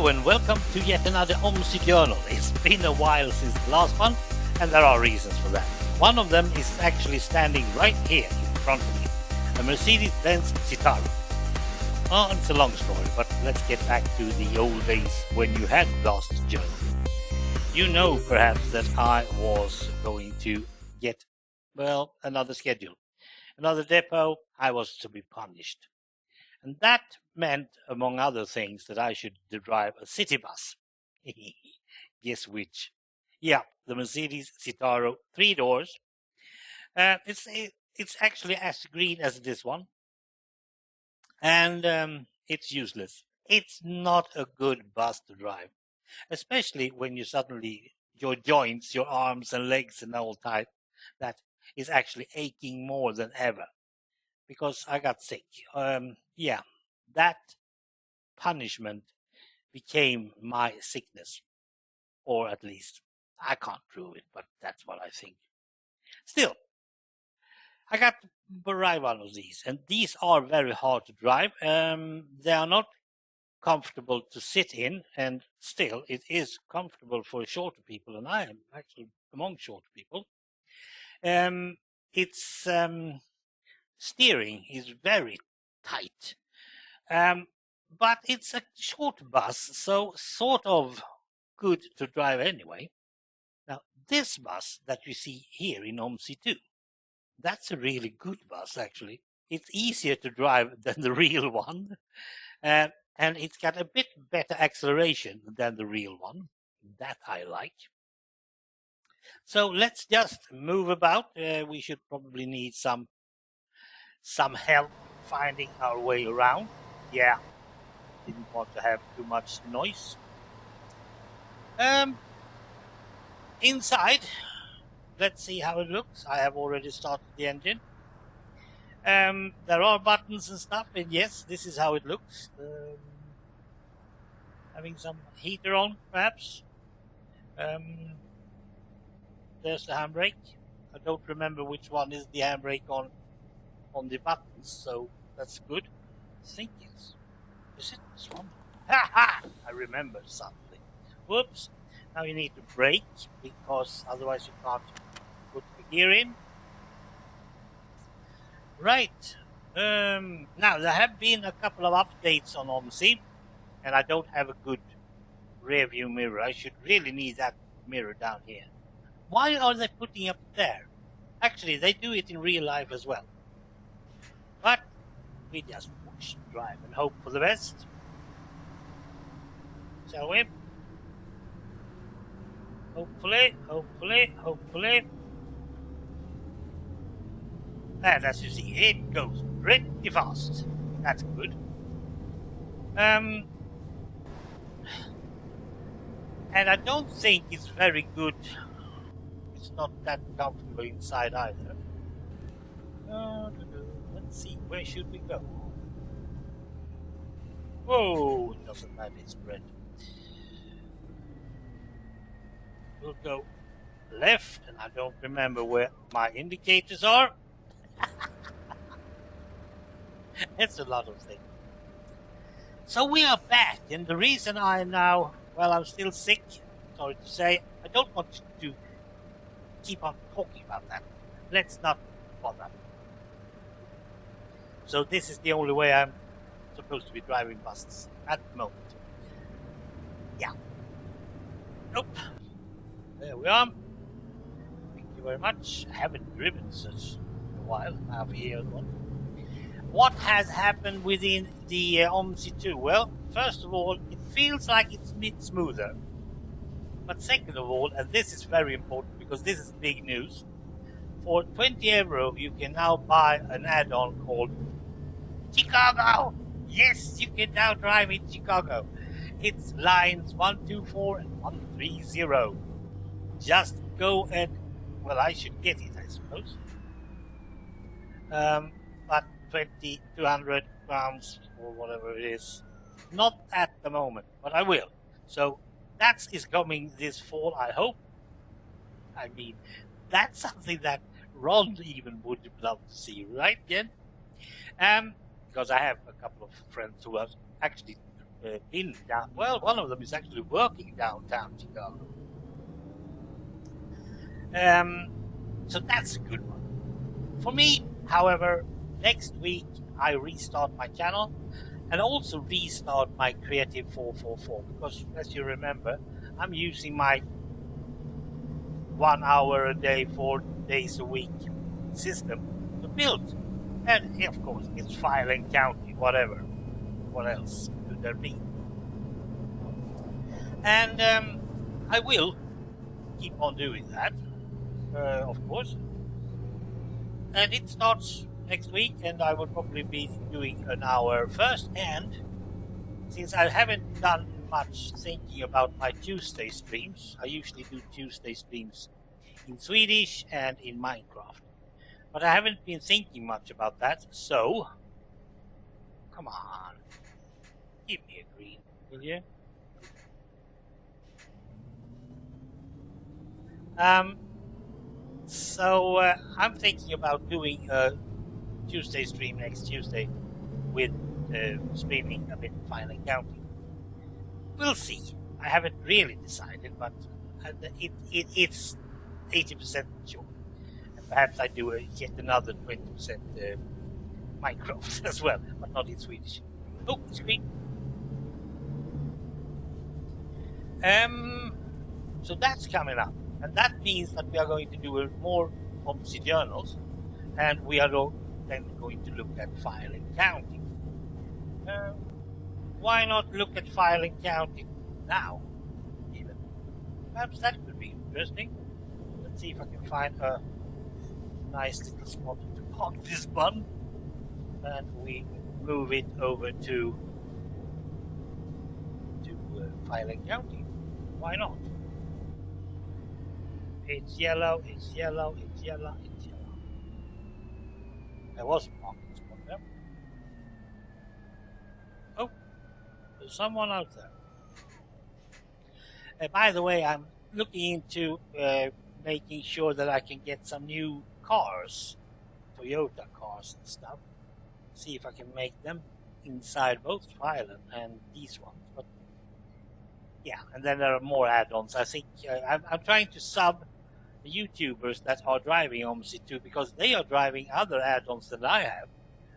Hello and welcome to yet another OMSI journal. It's been a while since the last one, and there are reasons for that. One of them is actually standing right here in front of me, a Mercedes-Benz Citaro. Oh, it's a long story, but let's get back to the old days when you had last journal. You know perhaps that I was going to get, another schedule, another depot. I was to be punished. And that meant, among other things, that I should drive a city bus. Guess which? Yeah, the Mercedes Citaro, 3 doors. It's actually as green as this one, and it's useless. It's not a good bus to drive, especially when you suddenly your joints, your arms and legs and all type that is actually aching more than ever because I got sick. That punishment became my sickness, or at least I can't prove it, but that's what I think. Still, I got to ride one of these, and these are very hard to drive. They are not comfortable to sit in, and still it is comfortable for shorter people, and I am actually among shorter people. Its steering is very tight. But it's a short bus, so sort of good to drive anyway. Now, this bus that you see here in OMSI 2, that's a really good bus, actually. It's easier to drive than the real one, and it's got a bit better acceleration than the real one. That I like. So let's just move about. We should probably need some help finding our way around. Yeah. Didn't want to have too much noise. Inside, let's see how it looks. I have already started the engine. There are buttons and stuff, and yes, this is how it looks. Having some heater on, perhaps. There's the handbrake. I don't remember which one is the handbrake on the buttons, so that's good. I think it's... Is it this one? Ha ha! I remembered something. Whoops. Now you need to brake, because otherwise you can't put the gear in. Right. Now, there have been a couple of updates on OMSI, and I don't have a good rear view mirror. I should really need that mirror down here. Why are they putting up there? Actually, they do it in real life as well. But we just push, drive, and hope for the best. Shall we? Hopefully. And as you see, it goes pretty fast. That's good. And I don't think it's very good. It's not that comfortable inside either. Let's see, where should we go? Whoa, it doesn't matter, it's red. We'll go left, and I don't remember where my indicators are. It's a lot of things. So we are back, and the reason I'm still sick, sorry to say, I don't want to keep on talking about that. Let's not bother. So this is the only way I'm supposed to be driving buses at the moment. Yeah. Nope. There we are. Thank you very much. I haven't driven such a while, half a year or one. What has happened within the OMSI 2? Well, first of all, it feels like it's a bit smoother. But second of all, and this is very important because this is big news, for 20 euro you can now buy an add-on called Chicago. Yes, you can now drive in Chicago. It's lines 124 and 130. Just go and, I should get it, I suppose. But 200 pounds or whatever it is, not at the moment, but I will. So that is coming this fall, I hope. I mean, that's something that Ron even would love to see, right, Jen? Because I have a couple of friends who have actually been down. Well, one of them is actually working downtown Chicago. So that's a good one. For me, however, next week I restart my channel and also restart my Creative 444 because, as you remember, I'm using my 1 hour a day, 4 days a week system to build. And of course, it's file and counting, whatever. What else could there be? And I will keep on doing that, of course. And it starts next week, and I will probably be doing an hour first. And since I haven't done much thinking about my Tuesday streams, I usually do Tuesday streams in Swedish and in Minecraft. But I haven't been thinking much about that, so come on, give me a green, will you? So I'm thinking about doing a Tuesday stream next Tuesday with streaming a bit file and counting. We'll see. I haven't really decided, but it's 80% sure. And perhaps I do yet another 20% Minecraft as well, but not in Swedish. Oh, screen. So that's coming up, and that means that we are going to do more OMSI journals, and we are then going to look at file and counting. Why not look at file and counting now, even? Perhaps that could be interesting. Let's see if I can find a nice little spot to park this bun, and we move it over to file and counting. Why not? It's yellow, it's yellow, it's yellow, it's yellow. There was a parking spot there. Oh, there's someone out there. By the way, I'm looking into making sure that I can get some new cars, Toyota cars and stuff. See if I can make them inside both file and these ones. But yeah, and then there are more add-ons. I think I'm trying to sub the YouTubers that are driving OMSI too, because they are driving other add-ons than I have.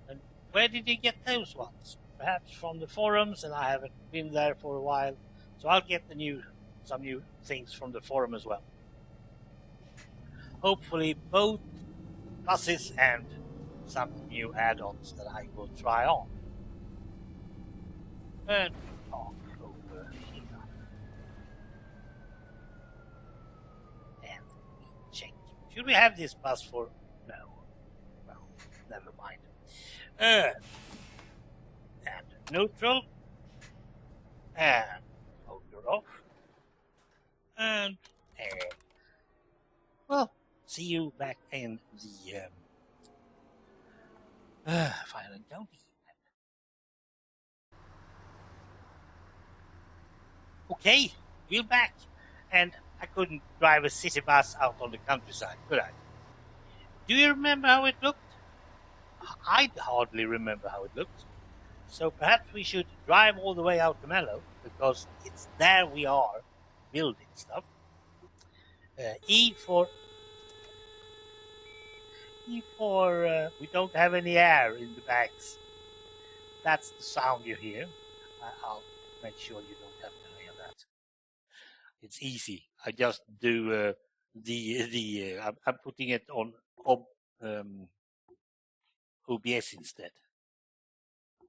And where did you get those ones? Perhaps from the forums, and I haven't been there for a while. So I'll get some new things from the forum as well. Hopefully both buses and some new add-ons that I will try on. And talk over here. And check. Should we have this bus for? No. Well, never mind. And neutral. And motor off. And well, see you back in the file and counting. Okay, we're back, and I couldn't drive a city bus out on the countryside, could I? Do you remember how it looked? I hardly remember how it looked. So perhaps we should drive all the way out to Mellow, because it's there we are building stuff. E for we don't have any air in the bags. That's the sound you hear. I'll make sure you don't have to hear that. It's easy. I just do I'm putting it on OBS instead.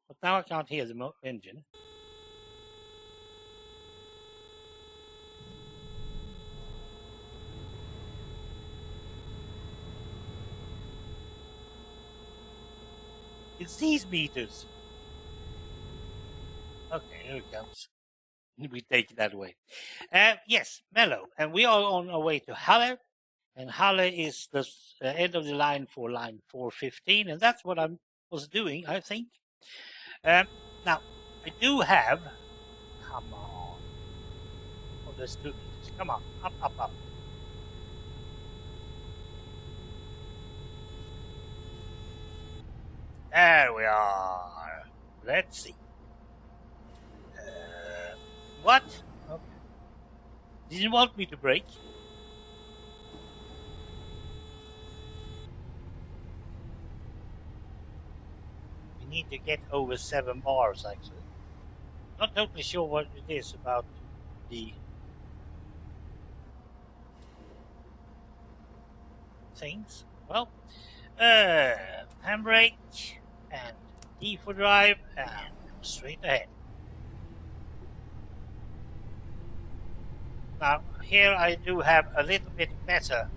But now I can't hear the engine. It's these meters. Okay, here it comes. We take it that way. Yes, Mellow. And we are on our way to Halle. And Halle is the end of the line for line 415. And that's what I was doing, I think. Now, I do have... Come on. Oh, there's 2 meters. Come on. Up, up, up. There we are. Let's see. What? Okay. Didn't want me to break. We need to get over 7 bars actually. Not totally sure what it is about the things. Well, handbrake and D for drive and straight ahead. Now here I do have a little bit better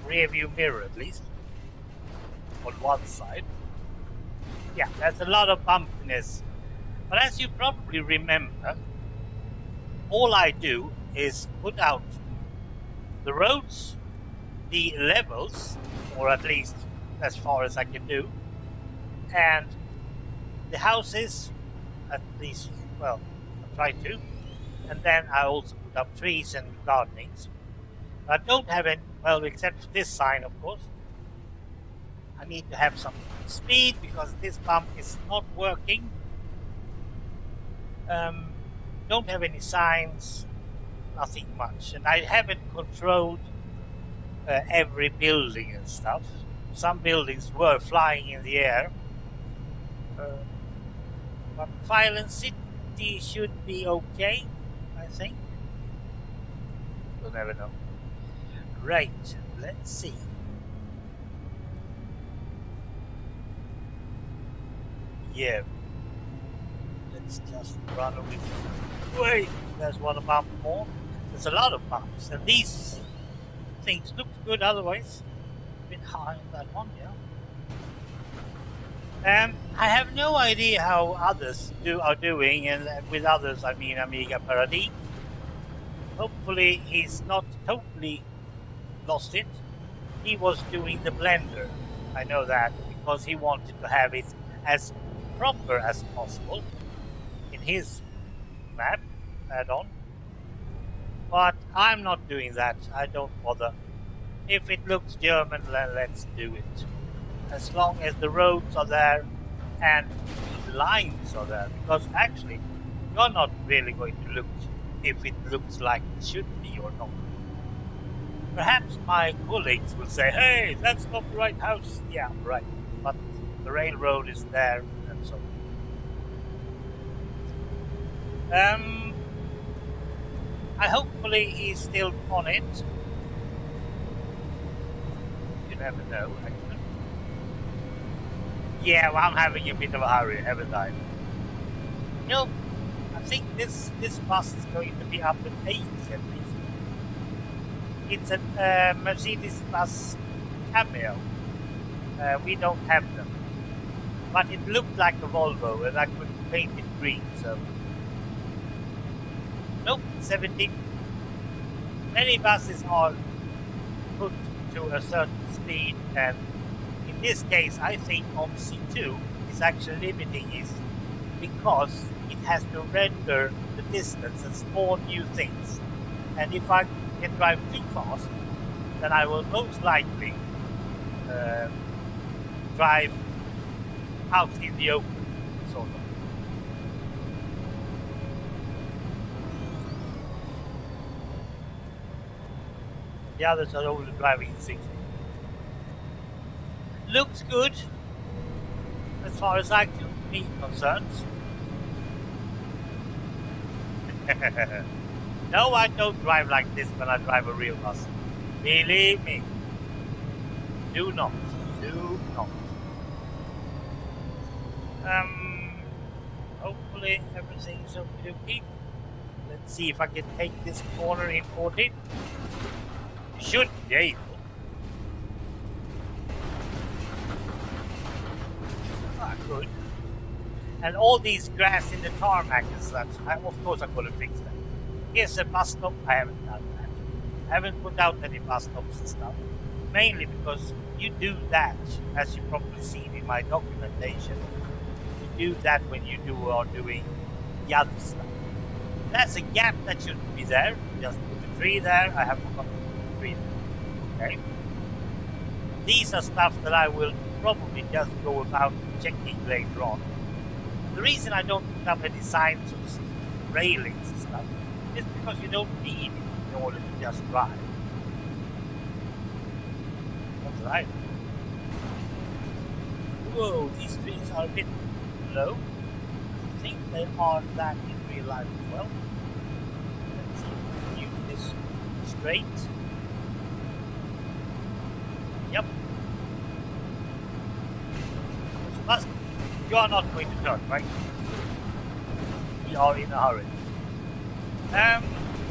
rear view mirror, at least on one side. Yeah, there's a lot of bumpiness, but as you probably remember, all I do is put out the roads, the levels, or at least as far as I can do, and the houses, at least, well, I try to, and then I also put up trees and gardenings. I don't have any, well, except for this sign, of course. I need to have some speed because this bump is not working. Don't have any signs, nothing much. And I haven't controlled every building and stuff. Some buildings were flying in the air. But Violent City should be okay, I think. You'll never know. Right, let's see. Yeah. Let's just run away. Wait, there's one bump more. There's a lot of bumps, and these things look good otherwise. A bit high on that one, yeah. I have no idea how others are doing, and with others I mean AmigaParadise. Hopefully he's not totally lost it. He was doing the blender, I know that, because he wanted to have it as proper as possible in his map add-on. But I'm not doing that. I don't bother. If it looks German, then let's do it. As long as the roads are there and the lines are there, because actually you're not really going to look if it looks like it should be or not. Perhaps my colleagues will say, hey, that's not the right house. Yeah, right. But the railroad is there and so on. Hopefully he's still on it. You never know, actually. Yeah, well, I'm having a bit of a hurry, haven't I? No, I think this bus is going to be up at 8 at least. It's a Mercedes bus Cameo. We don't have them. But it looked like a Volvo and I could paint it green, so... Nope, 70. Many buses are put to a certain speed, and in this case I think OMSI 2 is actually limiting it because it has to render the distance and spawn new things. And if I can drive too fast, then I will most likely drive out in the open, sort of. The others are only driving in 60. Looks good, as far as I'm concerned. No, I don't drive like this when I drive a real bus. Believe me. Do not. Do not. Hopefully everything's okay. Let's see if I can take this corner in 40. Should be able. I could. And all these grass in the tarmac and such, of course I'm going to fix that. Here's a bus stop, I haven't done that. I haven't put out any bus stops and stuff. Mainly because you do that, as you've probably seen in my documentation. You do that when you are doing the other stuff. That's a gap that shouldn't be there. Just put a tree there. I have forgotten to put a tree there. Okay? These are stuff that I will probably just go about checking later on. The reason I don't put up any signs of railings and stuff is because you don't need it in order to just drive. That's right. Whoa, these trees are a bit low. I think they are that in real life as well. Let's see if we can use this straight. Yep. Must. You are not going to turn, right? We are in a hurry.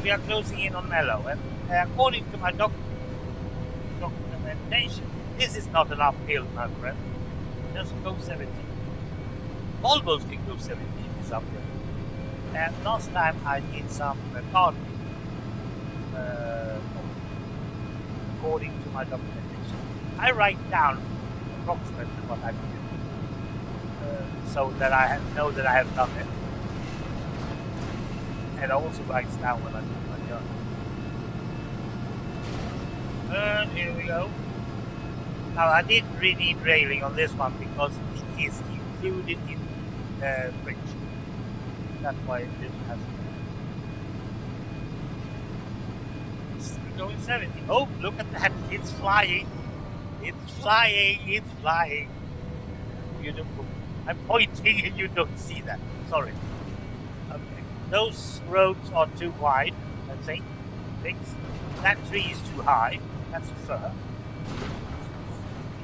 We are closing in on Mellow, and according to my documentation, this is not an uphill, my friend. Just go 70. Volvos can go 70 this uphill. And last time I did some gardening, according to my documentation. I write down approximately what I do, so that I know that I have done it. And I also write down when I do my journal. And here we go. Now I didn't really need railing on this one because it is included in the bridge. That's why it didn't have to. We're going 70. Oh, look at that! It's flying! It's flying! It's flying! Beautiful. I'm pointing and you don't see that. Sorry. Okay. Those roads are too wide, I think. That tree is too high. That's fur.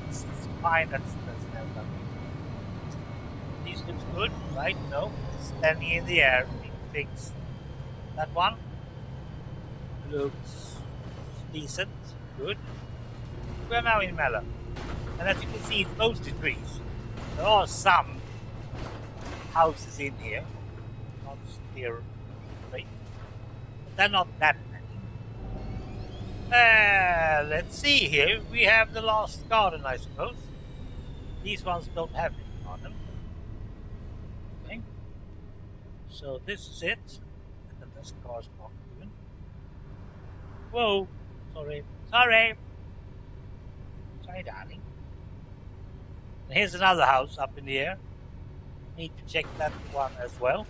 It's fine. That's no nothing. These looks good, right? No. Standing in the air, being fixed. That one looks decent. Good. We're now in Merlin. And as you can see, it's mostly trees. There are some houses in here, not here, right? But they're not that many. Let's see here. We have the last garden, I suppose. These ones don't have any garden. Okay. So this is it. And this car's not moving. Whoa. Sorry. Sorry, darling. Here's another house up in the air. Need to check that one as well.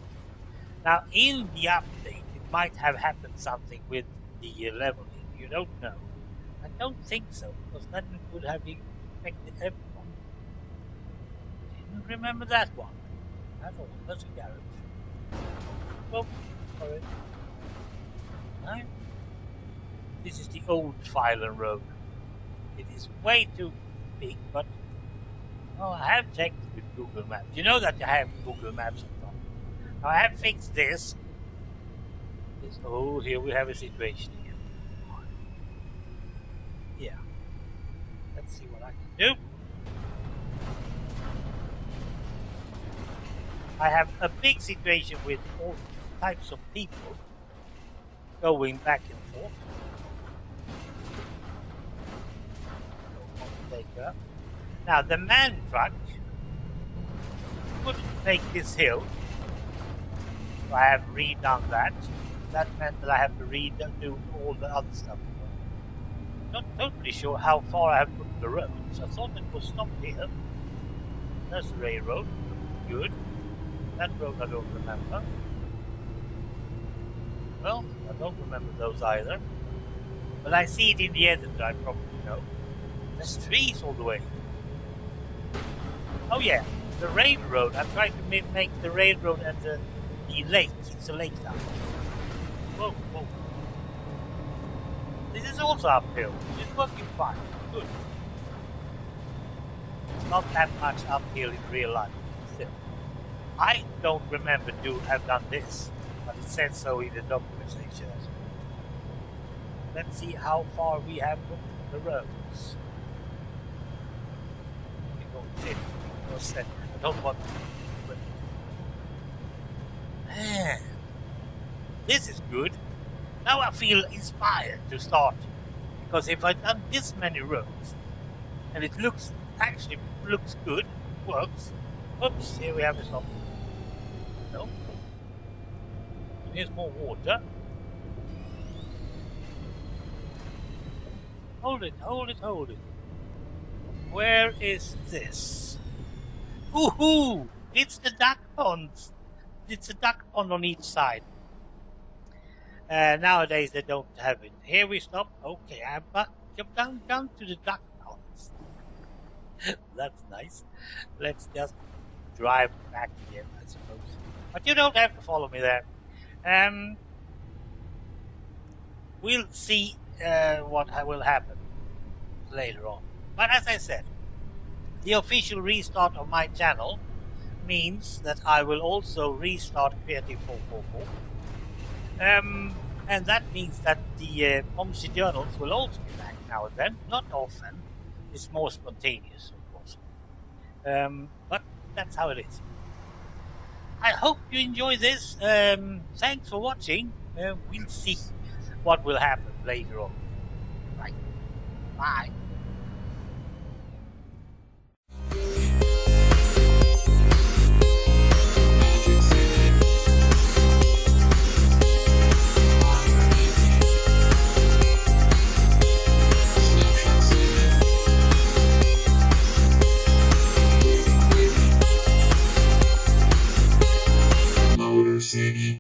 Now, in the update, it might have happened something with the leveling. You don't know. I don't think so, because then it would have affected everyone. Didn't remember that one. That's all. That's a garage. Oh, sorry. No. This is the old Filen Road. It is way too big, but oh, I have checked with Google Maps. You know that I have Google Maps on top. Now I have fixed this. Oh, here we have a situation here. Yeah. Let's see what I can do. I have a big situation with all types of people going back and forth. Now the man truck couldn't make this hill, so I have redone that. That meant that I have to redo all the other stuff. Not totally sure how far I have put the roads. I thought it was stopped here. There's the railroad, good. That road I don't remember. Well, I don't remember those either. But I see it in the editor, I probably know. There's trees all the way. Oh yeah, the railroad. I'm trying to make the railroad and the lake. It's a lake now. Whoa, whoa. This is also uphill. It's working fine. Good. It's not that much uphill in real life. Still. I don't remember to have done this, but it says so in the documentation. Let's see how far we have from the roads. I don't want to. Man, this is good. Now I feel inspired to start, because if I've done this many roads and it actually looks good, works. Oops, here we have a stop. No. Here's more water. Hold it, hold it, hold it. Where is this? Woohoo! It's the duck ponds. It's a duck pond on each side. Nowadays they don't have it. Here we stop. Okay, I'm back. Come down to the duck ponds. That's nice. Let's just drive back again, I suppose. But you don't have to follow me there. We'll see what will happen later on. But as I said, the official restart of my channel means that I will also restart Creative 444. And that means that the OMSI journals will also be back now and then. Not often. It's more spontaneous, of course. But that's how it is. I hope you enjoy this. Thanks for watching. We'll see what will happen later on. Right. Bye.